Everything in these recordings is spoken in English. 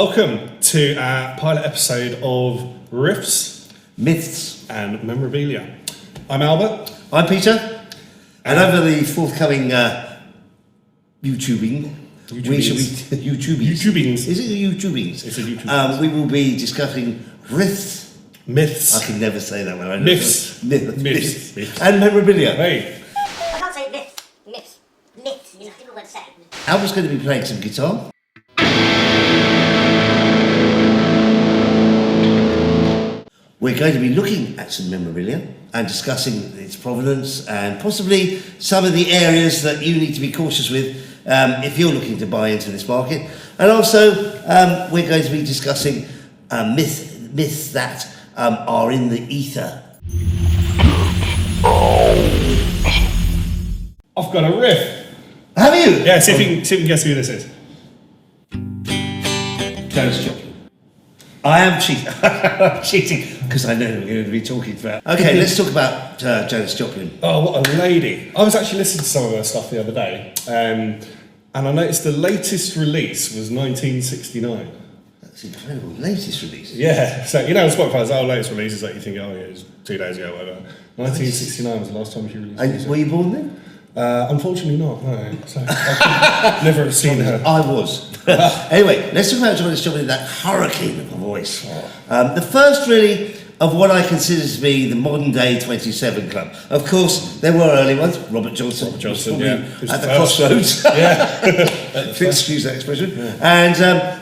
Welcome to our pilot episode of Riffs, Myths and Memorabilia. I'm Albert. I'm Peter. And over the forthcoming YouTubing, we shall be YouTubings. Is it the YouTubings? It's a YouTubings. We will be discussing Riffs. Myths. I can never say that one. Myths. Myths. And Memorabilia. Hey. I can't say myths. Myths. Myths is a difficult word to say. Albert's going to be playing some guitar. We're going to be looking at some memorabilia and discussing its provenance and possibly some of the areas that you need to be cautious with if you're looking to buy into this market. And also, we're going to be discussing myths that are in the ether. I've got a riff. Have you? Yeah, see if you can guess who this is. Janis Joplin. I am cheating. I'm cheating because I know we're going to be talking about. Okay, let's talk about Janis Joplin. Oh, what a lady. I was actually listening to some of her stuff the other day, and I noticed the latest release was 1969. That's incredible. Latest release. Yeah, so Spotify's our latest releases that you think, oh yeah, it was 2 days ago, whatever. 1969 was the last time she released music. Were you born then? Unfortunately not, no. So I could never have seen her. I was. Anyway, let's talk about Janis Joplin, that hurricane of a voice. The first, really, of what I consider to be the modern day 27 Club. Of course, there were early ones. Robert Johnson, yeah. At the crossroads. Yeah. Excuse that expression. Yeah. And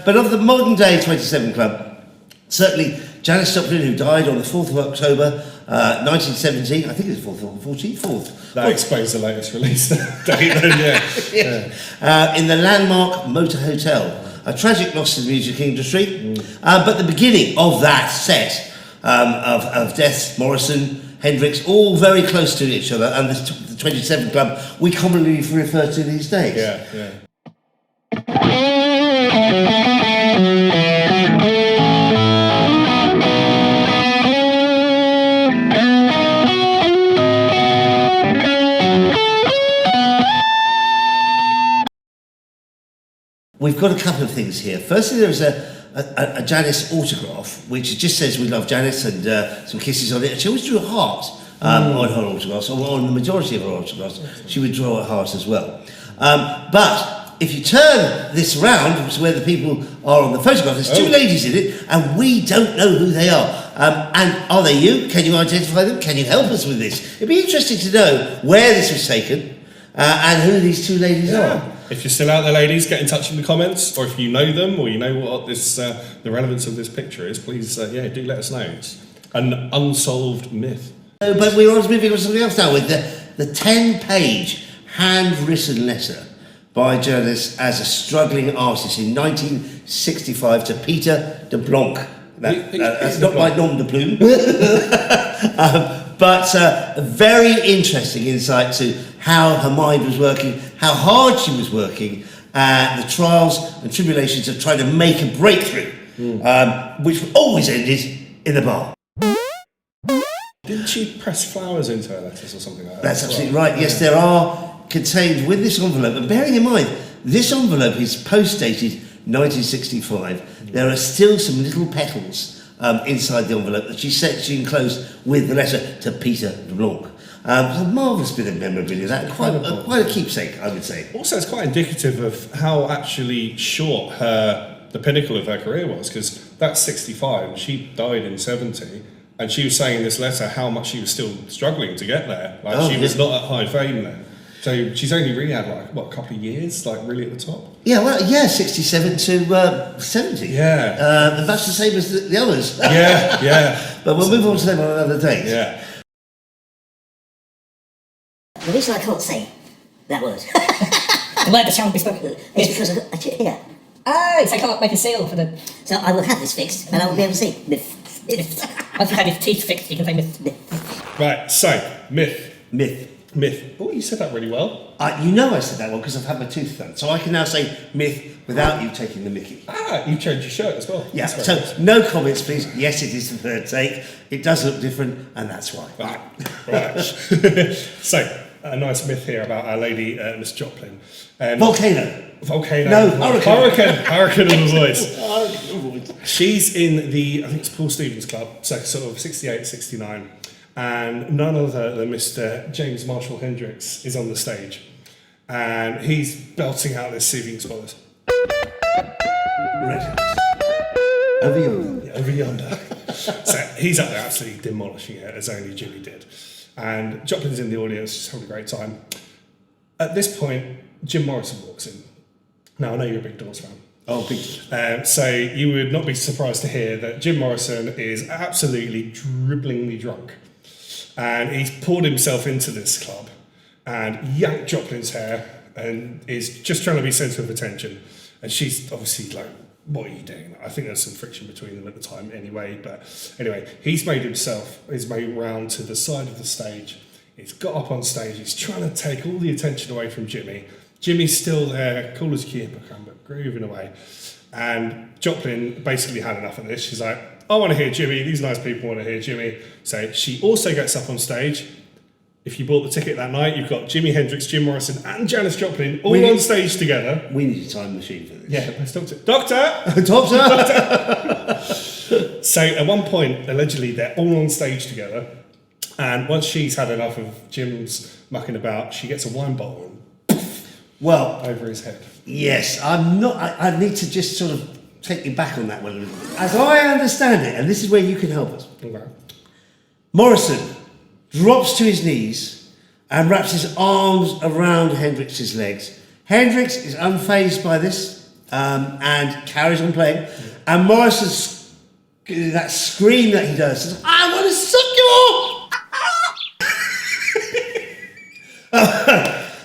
but of the modern day 27 Club, certainly Janis Joplin, who died on the 4th of October, 1970, I think it was 4th or 14th. That explains the latest release date then, yeah. In the landmark Motor Hotel, a tragic loss to the music industry, but the beginning of that set of deaths, Morrison, Hendrix, all very close to each other, and the 27 Club we commonly refer to these days. Yeah. We've got a couple of things here. Firstly, there's a Janis autograph, which just says "We love Janis" and some kisses on it. She always drew a heart on her autographs, or on the majority of her autographs. She would draw a heart as well. But if you turn this around, which is where the people are on the photograph, there's two ladies in it, and we don't know who they are. And are they you? Can you identify them? Can you help us with this? It'd be interesting to know where this was taken and who these two ladies are. If you're still out there, ladies, get in touch in the comments, or if you know them, or you know what this the relevance of this picture is, please, do let us know. It's an unsolved myth. But we're on moving on to something else now with the 10-page handwritten letter by Janis as a struggling artist in 1965 to Peter de Blanc. That's not my nom de plume. But a very interesting insight to how her mind was working, how hard she was working, the trials and tribulations of trying to make a breakthrough, which always ended in the bar. Didn't she press flowers into her letters or something like that? That's absolutely right. Yes, there are contained with this envelope, and bearing in mind, this envelope is post-dated 1965. There are still some little petals inside the envelope that she enclosed with the letter to Peter de Blanc. It's a marvellous bit of memorabilia, that quite a keepsake, I would say. Also, it's quite indicative of how actually short the pinnacle of her career was, because that's 65 and she died in 70, and she was saying in this letter how much she was still struggling to get there. She was not at high fame then. So she's only really had a couple of years, really at the top. Yeah, 67 to 70. Yeah. And that's the same as the others. Yeah. But we'll move on to them on another date. Yeah. The reason I can't say that word The word that shall be spoken. is because I've got a chip here. Oh, so I can't make a seal for the... So I will have this fixed and I will be able to say myth. Once you've had his teeth fixed, you can say myth. Right, so, myth. Myth. Oh, you said that really well. I said that one because I've had my tooth done. So I can now say myth without you taking the mickey. You changed your shirt as well. Yeah, so no comments, please. Yes, it is the third take. It does look different, and that's why. Right. So, a nice myth here about our lady, Miss Joplin. Volcano. Volcano. No, hurricane. Hurricane in the voice. She's in the, I think it's Paul Stevens Club, so sort of 68, 69, and none other than Mr. James Marshall Hendricks is on the stage, and he's belting out this soothing as follows. Red House. Over yonder. Yeah, over yonder. So he's up there absolutely demolishing it, as only Jimmy did. And Joplin's in the audience, just having a great time. At this point, Jim Morrison walks in. Now, I know you're a big Doors fan. Oh, big. So you would not be surprised to hear that Jim Morrison is absolutely dribblingly drunk. And he's poured himself into this club and yanked Joplin's hair and is just trying to be centre of attention. And she's obviously like, what are you doing? I think there's some friction between them at the time anyway. But anyway, he's made round to the side of the stage. He's got up on stage. He's trying to take all the attention away from Jimmy. Jimmy's still there, cool as a cucumber, grooving away. And Joplin basically had enough of this. She's like, I want to hear Jimmy. These nice people want to hear Jimmy. So she also gets up on stage. If you bought the ticket that night, you've got Jimi Hendrix, Jim Morrison, and Janis Joplin all on stage together. We need a time machine for this. Yeah, let's talk to Doctor! Doctor! So at one point, allegedly, they're all on stage together. And once she's had enough of Jim's mucking about, she gets a wine bottle Well, over his head. yes, I'm not. I need to just sort of take you back on that one. As I understand it, and this is where you can help us. Okay. Morrison drops to his knees and wraps his arms around Hendrix's legs. Hendrix is unfazed by this and carries on playing. And Morrison's that scream that he does says, "I want to suck you off!"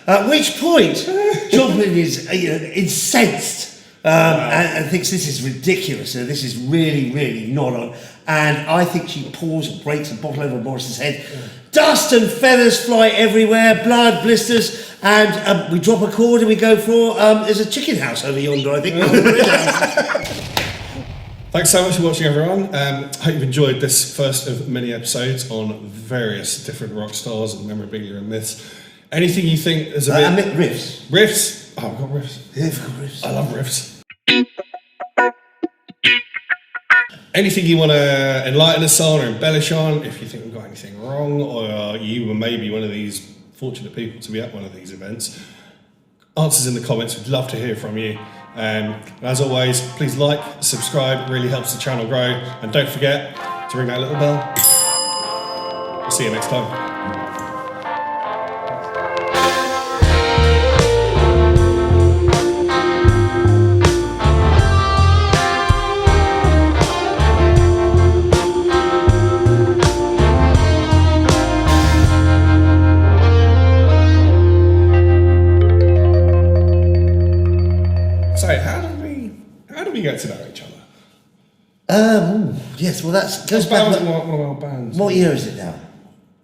At which point, Joplin is incensed and thinks this is ridiculous. So this is really, really not on. And I think she pours or breaks a bottle over Morrison's head. Dust and feathers fly everywhere, blood, blisters, and we drop a chord and we go for, there's a chicken house over yonder, I think. Thanks so much for watching, everyone. Hope you've enjoyed this first of many episodes on various different rock stars and memorabilia and myths. Anything you think is a bit... Riffs. Riffs? Oh, I've got riffs. Yeah, I've got riffs. I love riffs. Anything you want to enlighten us on or embellish on, if you think we've got anything wrong, or you were maybe one of these fortunate people to be at one of these events, answers in the comments. We'd love to hear from you. As always, please like, subscribe, it really helps the channel grow, and don't forget to ring that little bell. We'll see you next time. How do we get to know each other? Yes, well that goes back... One of our bands. What year is it now?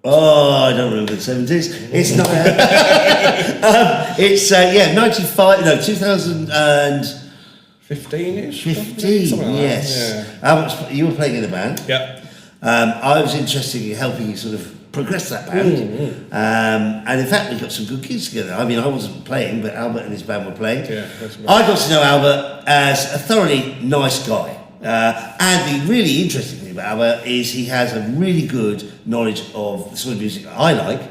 Oh, I don't remember the 70s. It's not... it's, 2015-ish? 15, yes. Yeah. You were playing in a band. Yeah. I was interested in helping you sort of progress that band. And in fact, we got some good gigs together. I mean, I wasn't playing, but Albert and his band were playing. Yeah, that's right. I got to know Albert as a thoroughly nice guy. And the really interesting thing about Albert is he has a really good knowledge of the sort of music I like.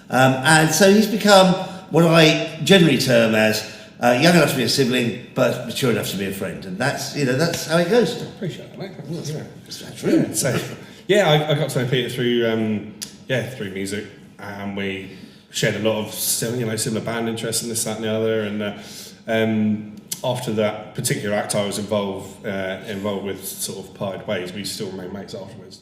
And so he's become what I generally term as young enough to be a sibling, but mature enough to be a friend. And that's how it goes. Appreciate that, mate. That's true. Yeah, so, I got to know Peter through music, and we shared a lot of similar band interests and this, that, and the other. And after that particular act, I was involved with, sort of parted ways. We still remain mates afterwards.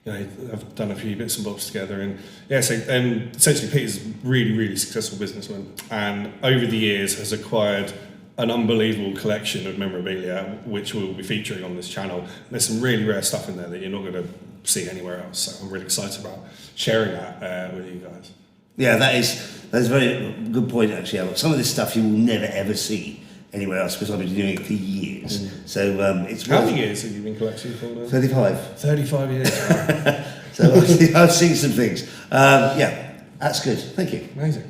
I've done a few bits and bobs together, and essentially Peter's a really, really successful businessman, and over the years has acquired an unbelievable collection of memorabilia, which we'll be featuring on this channel. And there's some really rare stuff in there that you're not going to see anywhere else. So I'm really excited about sharing that with you guys. Yeah, that's a very good point, actually, Albert. Some of this stuff you will never ever see anywhere else because I've been doing it for years. So it's How many years have you been collecting for now? 35. 35 years. So I've seen some things. That's good. Thank you. Amazing.